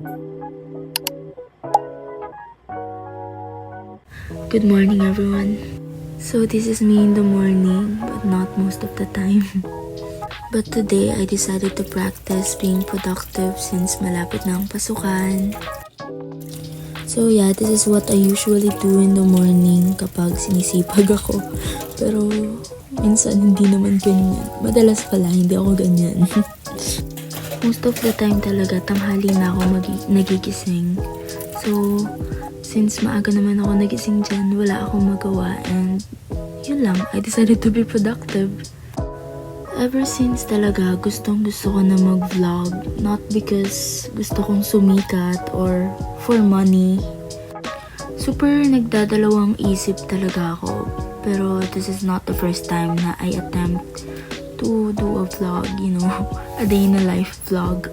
Good morning, everyone. So this is me in the morning, but not most of the time. But today, I decided to practice being productive since malapit na ang pasukan. So yeah, this is what I usually do in the morning kapag sinisipag ako. Pero minsan hindi naman ganyan. Madalas pala, hindi ako ganyan. Most of the time talaga, tanghali na ako nagigising. So, since maaga naman ako nagising dyan, wala akong magawa. And yun lang, I decided to be productive. Ever since talaga, gustong gusto ko na mag-vlog. Not because gusto kong sumikat or for money. Super nagdadalawang isip talaga ako. Pero this is not the first time na I attempt to do a vlog, you know, a day in a life vlog.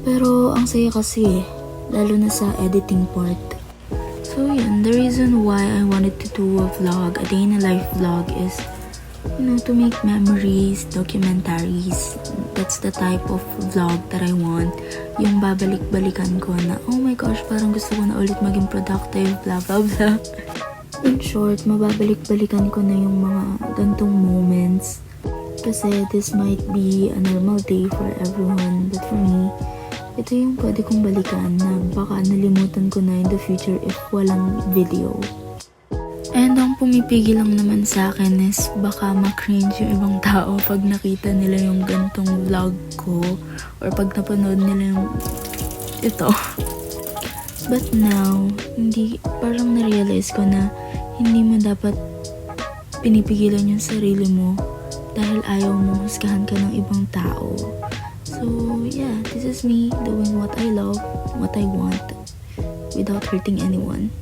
Pero ang saya kasi, lalo na sa editing part. So yun, the reason why I wanted to do a vlog, a day in a life vlog is, you know, to make memories, documentaries. That's the type of vlog that I want. Yung babalik-balikan ko na, oh my gosh, parang gusto ko na ulit maging productive, blah blah blah. In short, mababalik-balikan ko na yung mga gantong moments. Kasi this might be a normal day for everyone, but for me, ito yung pwede kong balikan na baka nalimutan ko na in the future if walang video. And ang pumipigil lang naman sa akin is baka ma-cringe yung ibang tao pag nakita nila yung gantong vlog ko or pag napanood nila yung ito. But now, parang na-realize ko na hindi mo dapat pinipigilan yung sarili mo dahil ayaw mong husgahan ka ng ibang tao. So, yeah, this is me doing what I love, what I want, without hurting anyone.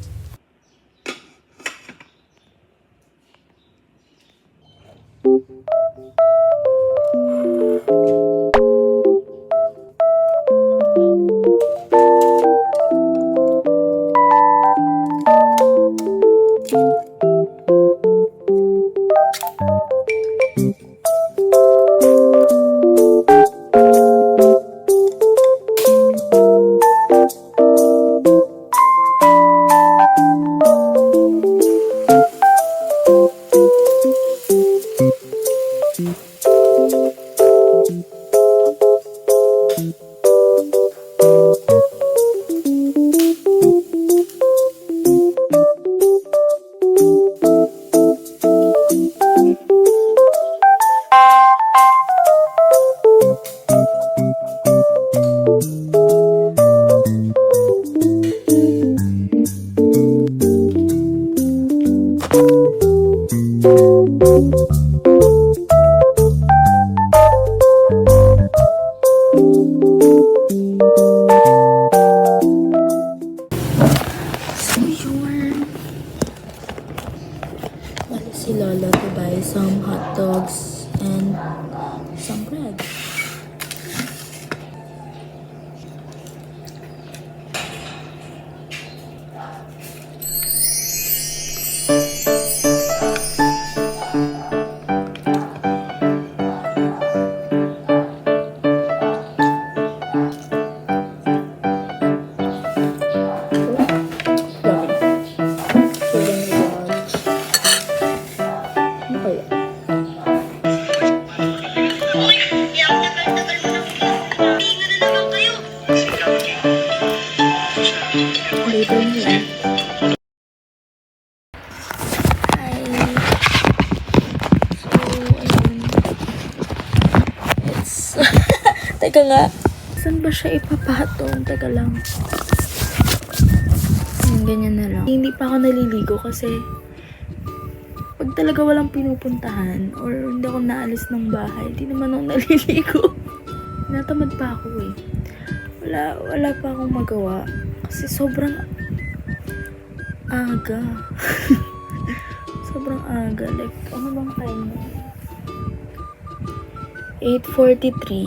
Si Lola to buy some hot dogs and some bread. Later niya. Hi. So, ayun. It's... Teka nga. Saan ba siya ipapatong? Teka lang. Ganyan na lang. Hindi pa ako naliligo kasi pag talaga walang pinupuntahan or hindi ako naalis ng bahay, hindi naman ako naliligo. Natamad pa ako eh. Wala pa akong magawa. Kasi sobrang aga. Sobrang aga. Like, ano bang time mo? 8:43.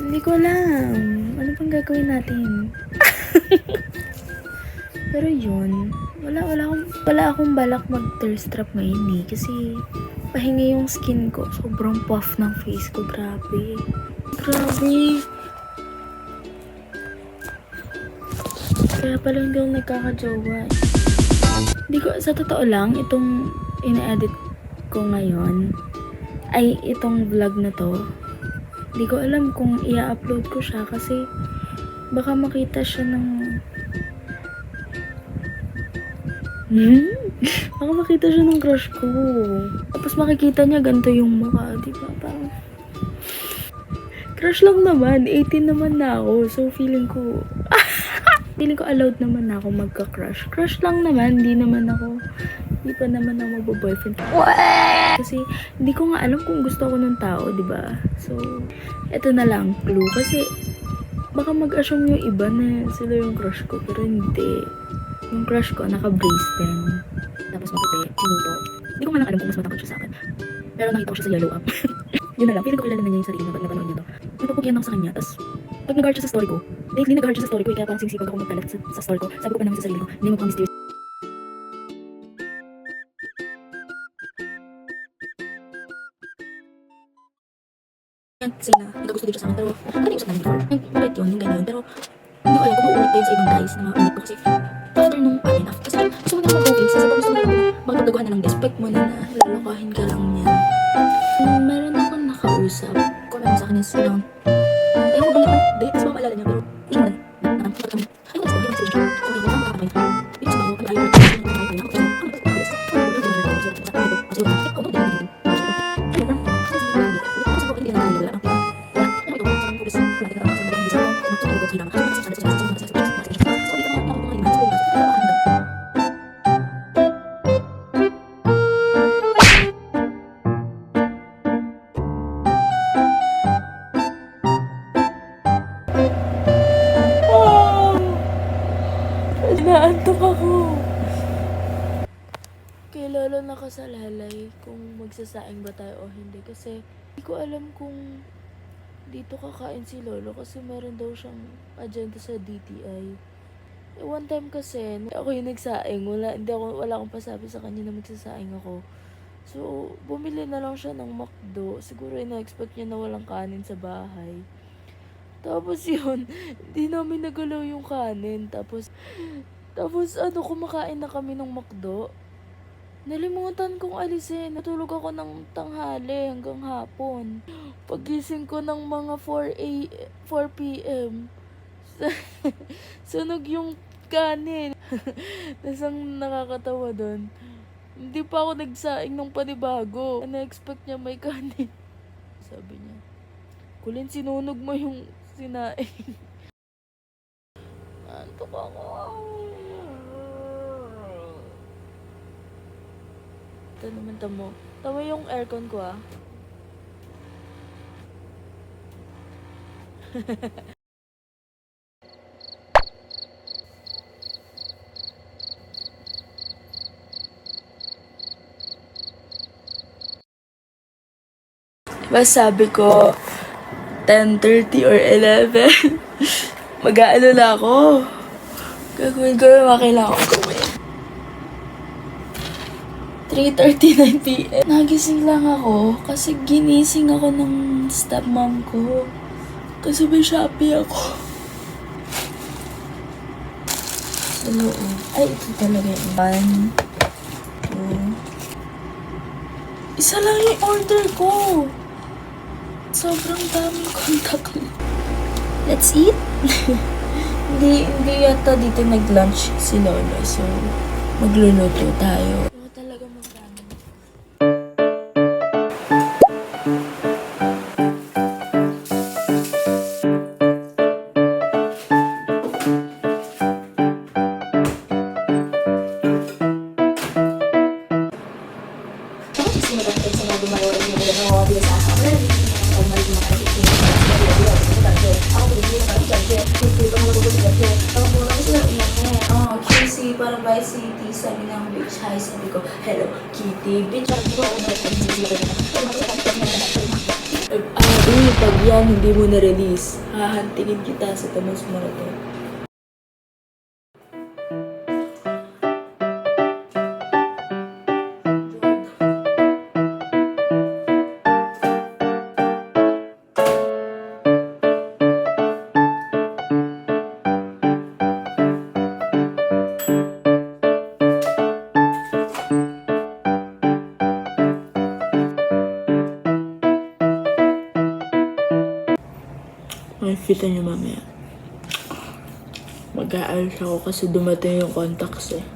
Hindi ko alam. Ano bang gagawin natin? Pero yun, wala akong balak mag-thirst trap ngayon eh. Kasi pahinga yung skin ko. Sobrang puff ng face ko. Grabe. Kaya pala hindi ako nagkakajowa. Hindi ko, sa totoo lang, itong ina-edit ko ngayon, ay itong vlog na to, hindi ko alam kung i-upload ko siya kasi baka makita siya ng baka makita siya ng crush ko. Tapos makikita niya ganito yung mukha, diba? Parang crush lang naman, 18 naman na ako. So feeling ko allowed naman na ako magka-crush. Crush lang naman, hindi pa naman ako magbo-boyfriend. Kasi hindi ko nga alam kung gusto ko ng tao, diba? So, eto na lang, clue. Kasi baka mag-assume yung iba na sila yung crush ko, pero hindi. Yung crush ko, naka-brace din. Tapos maputi, chinito. Hindi ko nga lang alam kung mas matangkad siya sa akin. Pero nakita ko siya sa yellow up. Yun na lang, feeling ko kilala na niya yung sarili na pag napanood niya to. Napapagyan ako sa kanya, tapos pag nag-heart siya sa story ko, lately nag-heart siya sa story ko, kaya parang sinisipag ako magkalat sa story ko. Sabi ko pa naman sa sarili ko, hindi mo pang mysterious. Sila, nagkagusto din siya sa akin, pero nag-usap namin before. Mabait yun, yung ganyan, pero hindi ko alam kung mauulit ko yun sa ibang guys na mauulit ko kasi after nung enough. Kasi gusto mo na mag-okay, kasi gusto mo na magdadaguhan na ng expect mo na lalakahin ka lang niya. Meron akong nakausap, kung ano sa akin is around, ayaw ko bang date, mas maalala niya, pero hindi mo na kami. Ayaw ko na sa siya, okay, wala akong kakabay. Pinis ba ako, kaya ayaw ko na naantok ako. Kaya lalo nakasalalay kung magsasaing ba tayo o hindi. Kasi hindi ko alam kung dito kakain si Lolo kasi meron daw siyang agenda sa DTI. One time kasi, ako yung nagsaing. Wala akong pasabi sa kanya na magsasaing ako. So, bumili na lang siya ng McDo. Siguro ina-expect niya na walang kanin sa bahay. Tapos yun, hindi namin nagalaw yung kanin. Tapos kumakain na kami ng McDo. Nalimutan kong alisin. Natulog ako ng tanghali hanggang hapon. Pagising ko ng mga 4 p.m. Sunog yung kanin. Tapos ang nakakatawa doon, hindi pa ako nagsaing ng panibago. Na-expect niya may kanin. Sabi niya, Kulin, sinunog mo yung sinaing. Antok ako. Ito naman tamo. Tamo yung aircon ko ah. Diba sabi ko, 10:30 or 11, mag-aano na ako. Gagawin ko yung mga kailangan ko gawin. 3:39 p.m. Nagising lang ako kasi ginising ako ng stepmom ko. Kasi may Shopee ako. Hello. Ay, ito talaga yung 1, 2. Isa lang yung order ko. Sobrang daming contact. Let's eat. hindi yata dito nag-lunch si Lolo. So, magluluto tayo. Talaga magdami. QC, parang Vice City, sabi ng Beach High, sabi ko, Hello Kitty, Beach High, pag yan hindi mo na-release, hahantingin kita sa Tomas Morato. Makikita niyo mamaya. Mag-aalis ako kasi dumating yung contacts eh.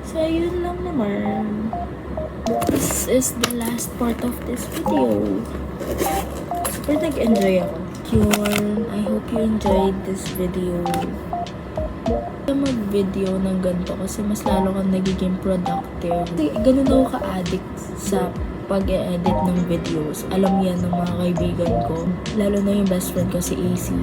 So, yun lang naman. This is the last part of this video. Super nag-enjoy ako. Yun, I hope you enjoyed this video. Mag-video ng ganito kasi mas lalo kang nagiging productive. Kasi ganun ako ka-addict sa pag-e-edit ng videos. Alam yan ng mga kaibigan ko. Lalo na yung best friend ko si AC.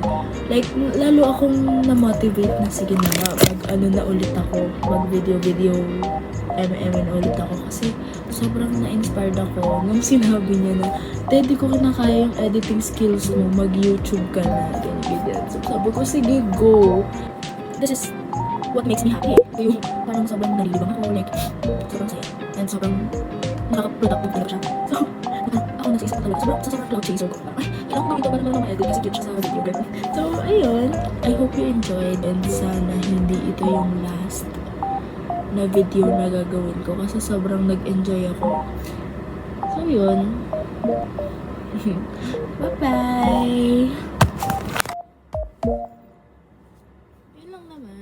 Like, lalo akong na-motivate na sige na nga, mag-ano na ulit ako. Mag-video na ulit ako. Kasi sobrang na-inspired ako nung sinabi niya na, Teddy, ko kinakaya yung editing skills mo, mag-YouTube ka na. Ganyan. So, sabi ko, sige, go. This is what makes me happy. Yung parang sobrang nalilibang ako. Like, sobrang saya. And sobrang nakaka-productive talaga siya. So, ako nag-iisip talaga. Sobrang cloud chaser ko. Parang, kailangan ko ito pa naman ma-edit kasi cute siya sa video. So, ayun. I hope you enjoyed and sana hindi ito yung last na video na gagawin ko kasi sobrang nag-enjoy ako. So, yun. Bye-bye! Yun lang naman.